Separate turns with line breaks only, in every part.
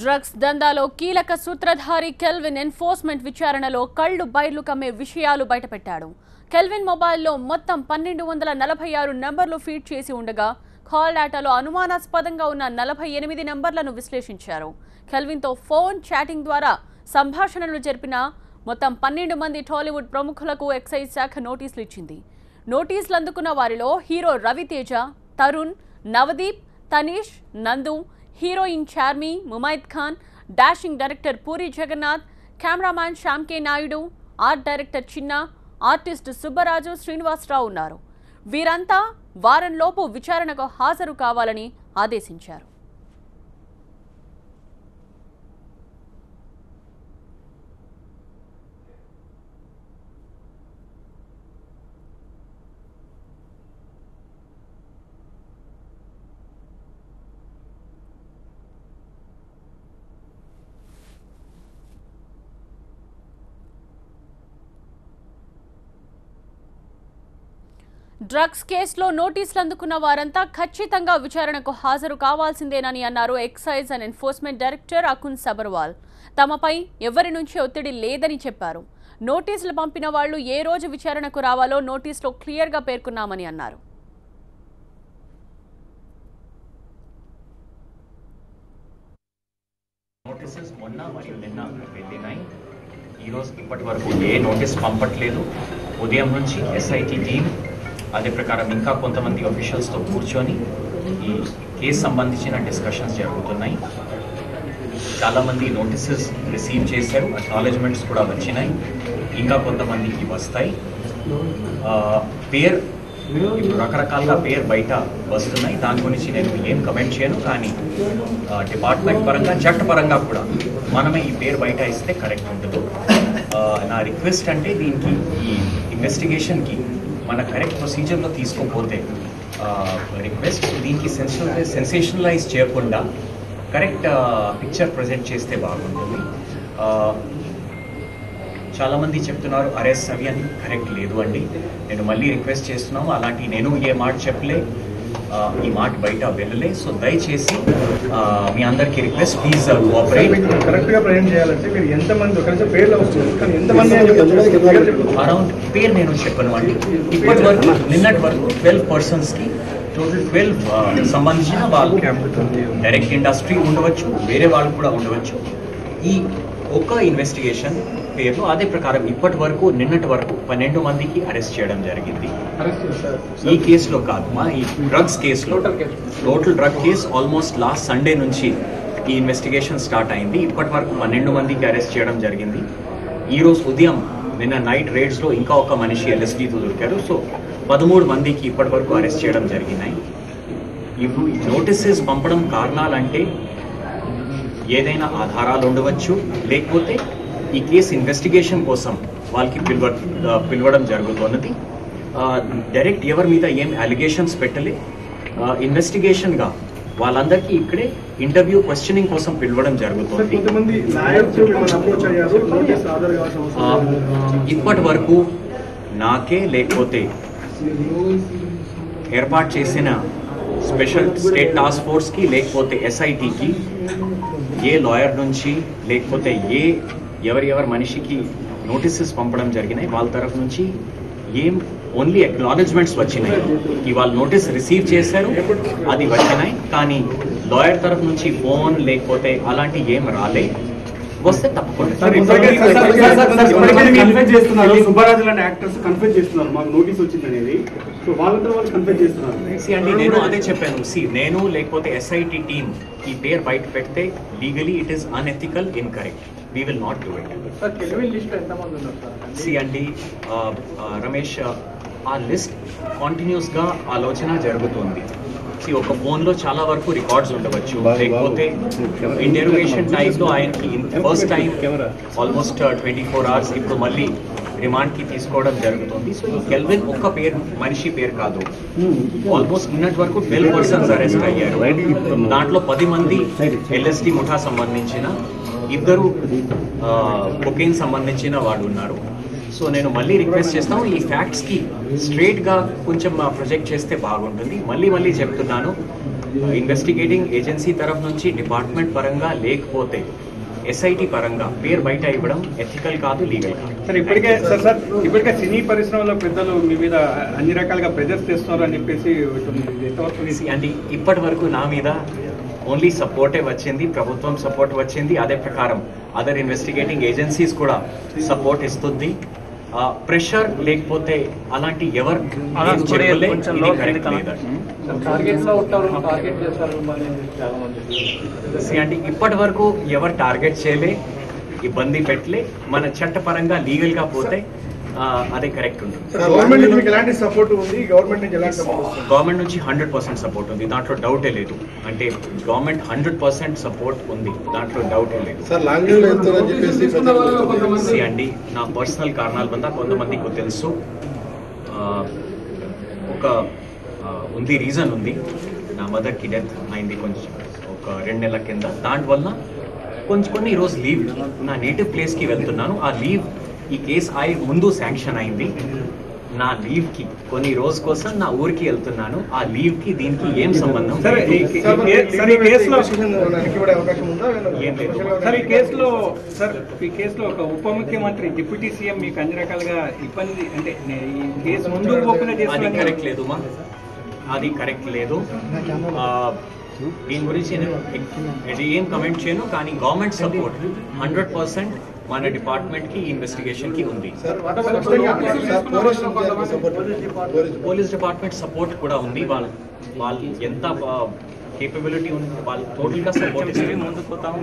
Drugs దందాలో కీలక సూత్రధారి kelvin enforcement విచారణలో కళ్లు బైర్లు కమ్మే విషయాలు బయటపెట్టాడు. కెల్విన్ మొబైల్లో మొత్తం 1246 నంబర్లు ఫీడ్ చేసి ఉండగా కాల్ డేటాలో అనుమానాస్పదంగా ఉన్న 48 నంబర్లను విశ్లేషించారు. కెల్విన్తో ఫోన్ చాటింగ్ ద్వారా సంభాషణలు జరిపిన మొత్తం 12 మంది టాలీవుడ్ ప్రముఖులకు ఎక్సైజ్ శాఖ నోటీసులు ఇచ్చింది. నోటీసులు అందుకున్న వారిలో hero Ravi Teja, Tarun, Navdeep, Tanish, Nandu, heroine Charmi, Mumaith Khan, dashing director Puri Jagannadh, cameraman Shyam K Naidu, art director Chinna, artist Subbaraju, Srinivasa Rao ఉన్నారు. వీరంతా వారంలోపు విచారణకు హాజరు కావాలని ఆదేశించారు. డ్రగ్స్ కేసులో నోటీసులు అందుకున్న వారంతా ఖచ్చితంగా విచారణకు హాజరు కావాల్సిందేనని అన్నారు excise and enforcement director Akun Sabharwal. తమపై ఎవరి నుంచి ఒత్తిడి లేదని చెప్పారు. నోటీసులు పంపిన వాళ్లు ఏ రోజు విచారణకు రావాలో నోటీసులో క్లియర్గా పేర్కొన్నామని అన్నారు.
ఇప్పటి వరకు ఏ నోటీస్ పంపట్లేదు. ఉదయం నుంచి ఎస్ఐటి టీం అదే ప్రకారం ఇంకా కొంతమంది ఆఫీషియల్స్తో కూర్చొని ఈ కేసు సంబంధించిన డిస్కషన్స్ జరుగుతున్నాయి. చాలామంది నోటీసెస్ రిసీవ్ చేశారు, అక్నాలెడ్జ్మెంట్స్ కూడా వచ్చినాయి, ఇంకా కొంతమందికి వస్తాయి. పేరు ఇప్పుడు రకరకాలుగా పేరు బయట వస్తున్నాయి, దాని గురించి నేను ఏం కమెంట్ చేయను. కానీ డిపార్ట్మెంట్ పరంగా చట్టపరంగా కూడా మనమే ఈ పేరు బయట ఇస్తే కరెక్ట్ ఉంటుంది. నా రిక్వెస్ట్ అంటే దీనికి ఈ ఇన్వెస్టిగేషన్కి మన కరెక్ట్ ప్రొసీజర్లో తీసుకోకపోతే రిక్వెస్ట్ దీనికి సెన్సేషనలైజ్ చేయకుండా కరెక్ట్ పిక్చర్ ప్రజెంట్ చేస్తే బాగుంటుంది. చాలామంది చెప్తున్నారు అరెస్ట్ అవి అని, కరెక్ట్ లేదు అండి. నేను మళ్ళీ రిక్వెస్ట్ చేస్తున్నాము, అలాంటి నేను ఏ మాట చెప్పలే, ఈ మాట బయట వెళ్ళలే. సో దయచేసి మీ అందరికీ రిక్వెస్ట్, ప్లీజ్ కోఆపరేట్.
కరెక్ట్గా ప్రజెంట్ చేయాలంటే మీరు ఎంతమంది ఒక పేర్లు వస్తుంది, కానీ ఎంతమంది
అరౌండ్ పేరు నేను చెప్పను అండి. ఇప్పటి వరకు నిన్నటి వరకు 12 పర్సన్స్కి టోటల్ 12 సంబంధించిన వాళ్ళు డైరెక్ట్ ఇండస్ట్రీ ఉండవచ్చు, వేరే వాళ్ళు కూడా ఉండవచ్చు. ఈ ఒక ఇన్వెస్టిగేషన్ పేరులో అదే ప్రకారం ఇప్పటి వరకు నిన్నటి వరకు 12 మందికి అరెస్ట్ చేయడం జరిగింది. ఈ కేసులో కాదు, మా ఈ డ్రగ్స్ కేసులో total drug case almost last Sunday నుంచి ఈ ఇన్వెస్టిగేషన్ స్టార్ట్ అయింది. ఇప్పటి వరకు 12 మందికి అరెస్ట్ చేయడం జరిగింది. ఈరోజు ఉదయం నిన్న నైట్ రేడ్స్లో ఇంకా ఒక మనిషి ఎల్ఎస్డీతో దొరికారు. సో 13 మందికి ఇప్పటి వరకు అరెస్ట్ చేయడం జరిగినాయి. ఇప్పుడు ఈ నోటీసెస్ పంపడం కారణాలంటే ఏదైనా ఆధారాలు ఉండవచ్చు, లేకపోతే ఈ కేసు ఇన్వెస్టిగేషన్ కోసం వాళ్ళకి పిలవడం జరుగుతున్నది. డైరెక్ట్ ఎవరి మీద ఏం అలిగేషన్స్ పెట్టలే, ఇన్వెస్టిగేషన్గా వాళ్ళందరికీ ఇక్కడే ఇంటర్వ్యూ క్వశ్చనింగ్ కోసం పిలవడం జరుగుతుంది. ఇప్పటి వరకు నాకే లేకపోతే ఏర్పాటు చేసిన స్పెషల్ స్టేట్ టాస్క్ ఫోర్స్కి లేకపోతే ఎస్ఐటికి ఏ లాయర్ నుంచి లేకపోతే ఎవరి మనిషికి నోటీసెస్ పంపడం జరిగినాయి, వాళ్ళ తరఫు నుంచి ఏం ఓన్లీ అక్నాలెడ్జ్మెంట్స్ వచ్చినాయి. ఇవాళ నోటీస్ రిసీవ్ చేశారు, అది వచ్చినాయి. కానీ లాయర్ తరఫు నుంచి ఫోన్ లేకపోతే అలాంటి ఏం రాలే. వస్తే తప్పకుండా
సుబ్బరాజు లాంటి యాక్టర్స్ కన్ఫ్యూజ్ చేస్తున్నారు, మాకు నోటీస్ వచ్చింది అనేది. సో వాళ్ళంతా వాళ్ళు కన్ఫ్యూజ్ చేస్తున్నారు.
అండి నేను అదే చెప్పాను. నేను లేకపోతే ఎస్ఐటి టీమ్ ఈ పేరు బయట పెడితే legally it is unethical, incorrect. We will not do it. అండి రమేష్, ఆ లిస్ట్ కాంటిన్యూస్గా ఆలోచన జరుగుతుంది. ఒక ఫోన్లో చాలా వరకు రికార్డ్స్ ఉండవచ్చు, లేకపోతే ఇంటెరోగేషన్ టైంలో ఆయనకి ఫస్ట్ టైం ఆల్మోస్ట్ 24 hours ఇప్పుడు మళ్ళీ రిమాండ్కి తీసుకోవడం జరుగుతుంది. సో ఈ కెల్విన్ ఒక్క మనిషి పేరు కాదు, ఆల్మోస్ట్ నిన్నటి వరకు 12 పర్సన్స్ అరెస్ట్ అయ్యారు. దాంట్లో 10 మంది ఎల్ఎస్డి ముఠా సంబంధించిన, 2 కొకైన్ సంబంధించిన వాళ్ళు ఉన్నారు. సో నేను మళ్ళీ రిక్వెస్ట్ చేస్తాను, ఈ ఫ్యాక్ట్స్కి స్ట్రేట్గా కొంచెం ప్రొజెక్ట్ చేస్తే బాగుంటుంది. మళ్ళీ చెప్తున్నాను, ఇన్వెస్టిగేటింగ్ ఏజెన్సీ తరఫు నుంచి డిపార్ట్మెంట్ పరంగా లేకపోతే ఎస్ఐటి పరంగా పేరు బయట ఇవ్వడం ఎథికల్ కాదు, లీగల్ కాదు.
సార్ ఇప్పటికే సినీ పరిశ్రమలో పెద్దలు మీ మీద అన్ని రకాలుగా ప్రెజర్స్ చేస్తున్నారు అని చెప్పేసి
అంటే ఇప్పటి వరకు నా మీద ఓన్లీ సపోర్టే వచ్చింది, ప్రభుత్వం సపోర్ట్ వచ్చింది. అదే ప్రకారం అదర్ ఇన్వెస్టిగేటింగ్ ఏజెన్సీస్ కూడా సపోర్ట్ ఇస్తుంది. ప్రెషర్ లేకపోతే అలాంటి ఎవరు అంటే ఇప్పటి వరకు ఎవరు టార్గెట్ చేయలే, ఇబ్బంది పెట్టలే. మన చట్టపరంగా లీగల్ గా పోతే అదే కరెక్ట్ ఉంటుంది. గవర్నమెంట్ నుంచి 100% సపోర్ట్ ఉంది, దాంట్లో డౌటే లేదు. అంటే గవర్నమెంట్ 100% సపోర్ట్ ఉంది, దాంట్లో డౌటే లేదు. అండి నా పర్సనల్ కారణాల వల్ల కొంతమందికి తెలుసు, ఒక ఉంది రీజన్ ఉంది. నా మదర్కి డెత్ అయింది కొంచెం ఒక 2 నెలల కింద. దానివల్ల కొన్ని ఈరోజు లీవ్ నా నేటివ్ ప్లేస్కి వెళ్తున్నాను. ఆ లీవ్ ఈ కేసు ముందు శాంక్షన్ అయింది. నా లీవ్ కి కొన్ని రోజు కోసం నా ఊరికి వెళ్తున్నాను. ఆ లీవ్ కి దీనికి ఏం సంబంధం?
ఈ కేసులో ఒక ఉప ముఖ్యమంత్రి డిప్యూటీ సీఎం మీకు అన్ని రకాలుగా ఇబ్బంది అంటే ఈ కేసు ముందు
అది కరెక్ట్ లేదు మా, అది కరెక్ట్ లేదు. దీని గురించి నేను ఏం కమెంట్ చేయను. కానీ గవర్నమెంట్ సపోర్ట్ 100% మన డిపార్ట్మెంట్ కి ఇన్వెస్టిగేషన్ కి ఉంది. పోలీస్ డిపార్ట్మెంట్ సపోర్ట్ కూడా ఉంది. వాళ్ళు ఎంత కేపబిలిటీ ఉంది, వాళ్ళు టోటల్ గా సపోర్ట్ ఇస్తే ముందుకు పోతాము.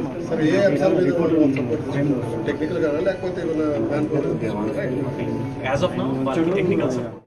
యాజ్ ఆఫ్ నౌ వాళ్ళకి టెక్నికల్ సపోర్ట్